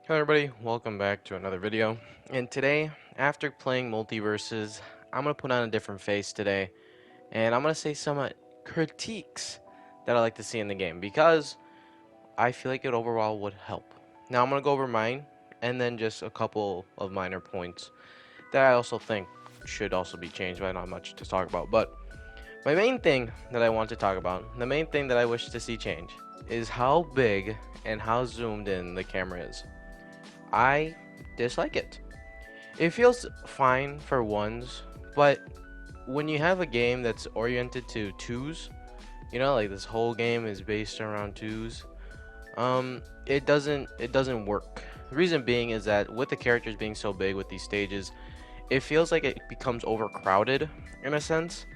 Hello everybody, welcome back to another video. And today, after playing MultiVersus, I'm going to put on a different face today. And I'm going to say some critiques that I like to see in the game because I feel like it overall would help. Now I'm going to go over mine and then just a couple of minor points that I also think should also be changed, but not much to talk about. But my main thing that I want to talk about, the main thing that I wish to see change, is how big and how zoomed in the camera is. I dislike it. It feels fine for ones, but when you have a game that's oriented to twos, like this whole game is based around twos, it doesn't work. The reason being is that with the characters being so big with these stages, it feels like it becomes overcrowded in a sense.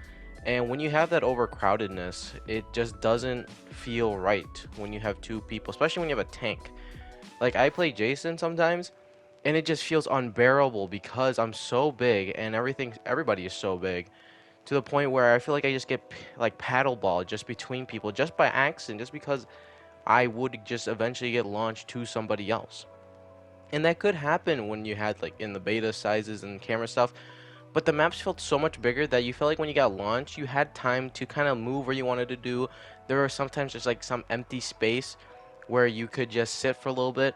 And when you have that overcrowdedness, it just doesn't feel right when you have two people, especially when you have a tank. Like I play Jason sometimes, and it just feels unbearable because I'm so big and everybody is so big to the point where I feel like I just get like paddleball just between people just by accident, just because I would just eventually get launched to somebody else. And that could happen when you had like in the beta sizes and camera stuff, but the maps felt so much bigger that you felt like when you got launched, you had time to kind of move where you wanted to do. There were sometimes just like some empty space where you could just sit for a little bit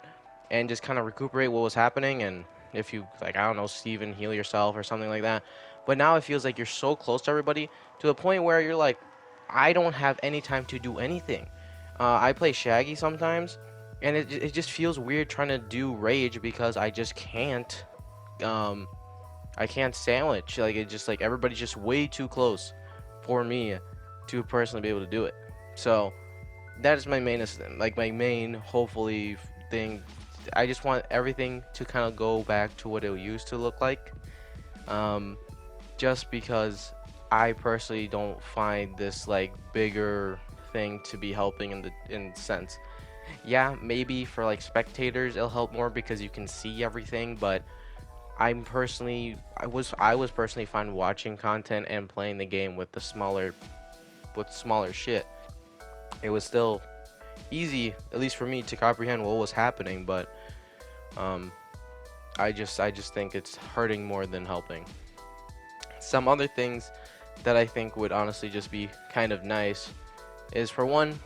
and just kind of recuperate what was happening. And if you like, I don't know, Steven, heal yourself or something like that. But now it feels like you're so close to everybody to the point where you're like, I don't have any time to do anything. I play Shaggy sometimes, and it just feels weird trying to do Rage because I just can't. I can't sandwich. Like it just like everybody's just way too close for me to personally be able to do it. So that is my main like my main hopefully thing. I just want everything to kind of go back to what it used to look like. Um, just because I personally don't find this like bigger thing to be helping in sense. Yeah, maybe for like spectators it'll help more because you can see everything, but I was personally fine watching content and playing the game with the smaller shit. It was still easy, at least for me, to comprehend what was happening, but um, I just think it's hurting more than helping. Some other things that I think would honestly just be kind of nice is, for one,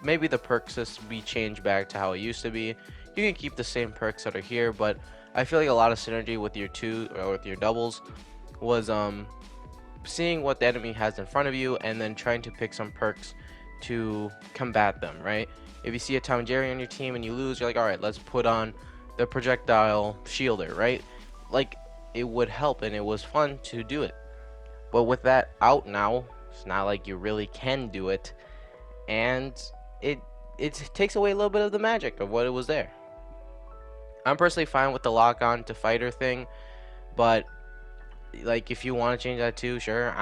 maybe the perk system be changed back to how it used to be. You can keep the same perks that are here, but I feel like a lot of synergy with your two or with your doubles was seeing what the enemy has in front of you and then trying to pick some perks to combat them, right? If you see a Tom Jerry on your team and you lose, you're like, all right, let's put on the projectile shielder, right? Like it would help and it was fun to do it. But with that out now, it's not like you really can do it, and it it takes away a little bit of the magic of what it was there. I'm personally fine with the lock on to fighter thing, but like if you want to change that too, sure.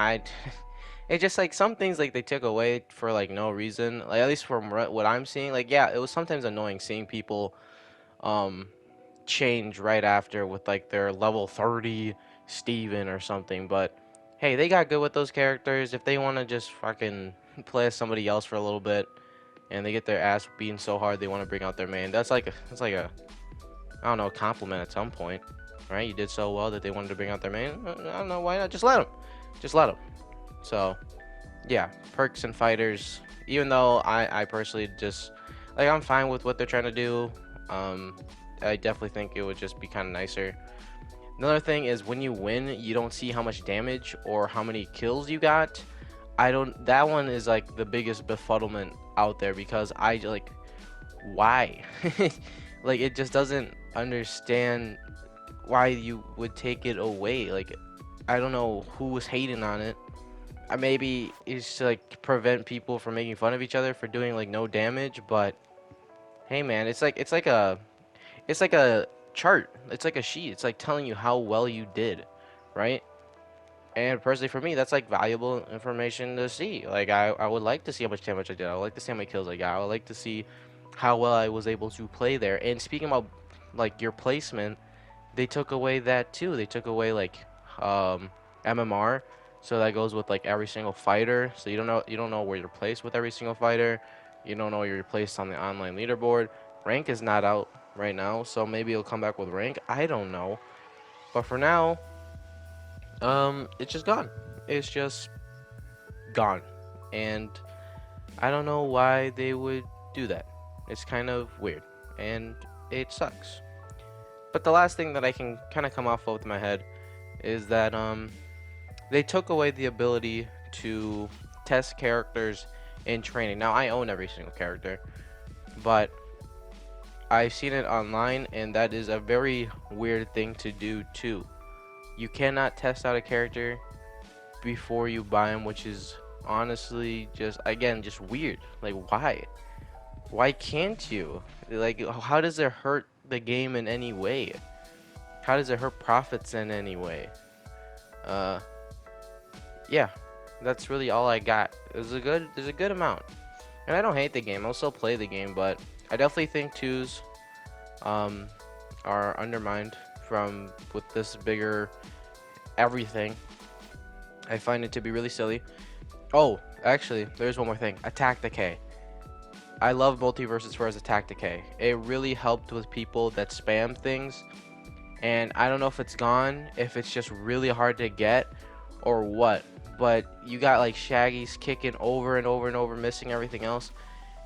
It's just like some things like they took away for like no reason. Like at least from what I'm seeing, like yeah, it was sometimes annoying seeing people um change right after with like their level 30 Steven or something. But hey, they got good with those characters. If they want to just fucking play as somebody else for a little bit and they get their ass beaten so hard they want to bring out their main, that's like a I don't know, compliment at some point, right? You did so well that they wanted to bring out their main. I don't know, why not? Just let them. So yeah, perks and fighters. Even though I personally just like I'm fine with what they're trying to do. Um, I definitely think it would just be kind of nicer. Another thing is when you win, you don't see how much damage or how many kills you got. I don't. That one is like the biggest befuddlement out there because I like why, like it just doesn't understand why you would take it away. Like I don't know who was hating on it. Maybe it's to like prevent people from making fun of each other for doing like no damage, but hey man, it's like a chart. It's like a sheet. It's like telling you how well you did, right? And personally, for me, that's like valuable information to see. Like I would like to see how much damage I did. I would like to see how many kills I got. I would like to see how well I was able to play there. And speaking about like your placement, they took away that too. They took away like MMR, so that goes with like every single fighter. So you don't know where you're placed with every single fighter. You don't know where you're placed on the online leaderboard. Rank is not out. right now, so maybe it'll come back with rank. I don't know. But for now, it's just gone. It's just gone. And I don't know why they would do that. It's kind of weird. And it sucks. But the last thing that I can kind of come off of with my head is that they took away the ability to test characters in training. Now I own every single character, but I've seen it online, and that is a very weird thing to do too. You cannot test out a character before you buy him, which is honestly just, again, just weird. Like, why? Why can't you? Like, how does it hurt the game in any way? How does it hurt profits in any way? Uh, yeah, that's really all I got. There's a good amount, and I don't hate the game. I'll still play the game, but I definitely think twos um are undermined from with this bigger everything. I find it to be really silly. Oh, actually, there's one more thing. Attack decay. I love MultiVersus for his attack decay. It really helped with people that spam things, and I don't know if it's gone, if it's just really hard to get, or what. But you got like Shaggy's kicking over and over and over, missing everything else,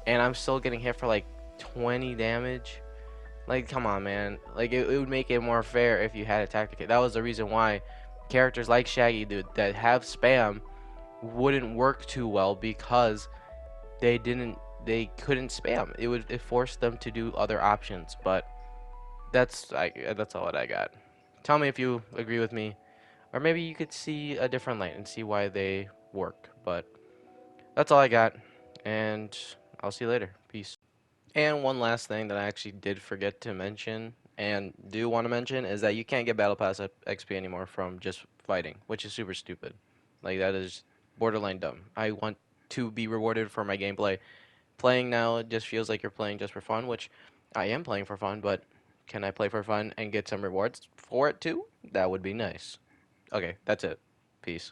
and I'm still getting hit for like 20 damage. Like, come on, man. Like, it would make it more fair if you had attack decay. That was the reason why characters like Shaggy, dude, that have spam wouldn't work too well, because they couldn't spam. It forced them to do other options. But that's all that I got. Tell me if you agree with me, or maybe you could see a different light and see why they work. But that's all I got, and I'll see you later. Peace. And one last thing that I actually did forget to mention and do want to mention is that you can't get Battle Pass XP anymore from just fighting, which is super stupid. Like, that is borderline dumb. I want to be rewarded for my gameplay. Playing now, it just feels like you're playing just for fun, which I am playing for fun, but can I play for fun and get some rewards for it too? That would be nice. Okay, that's it. Peace.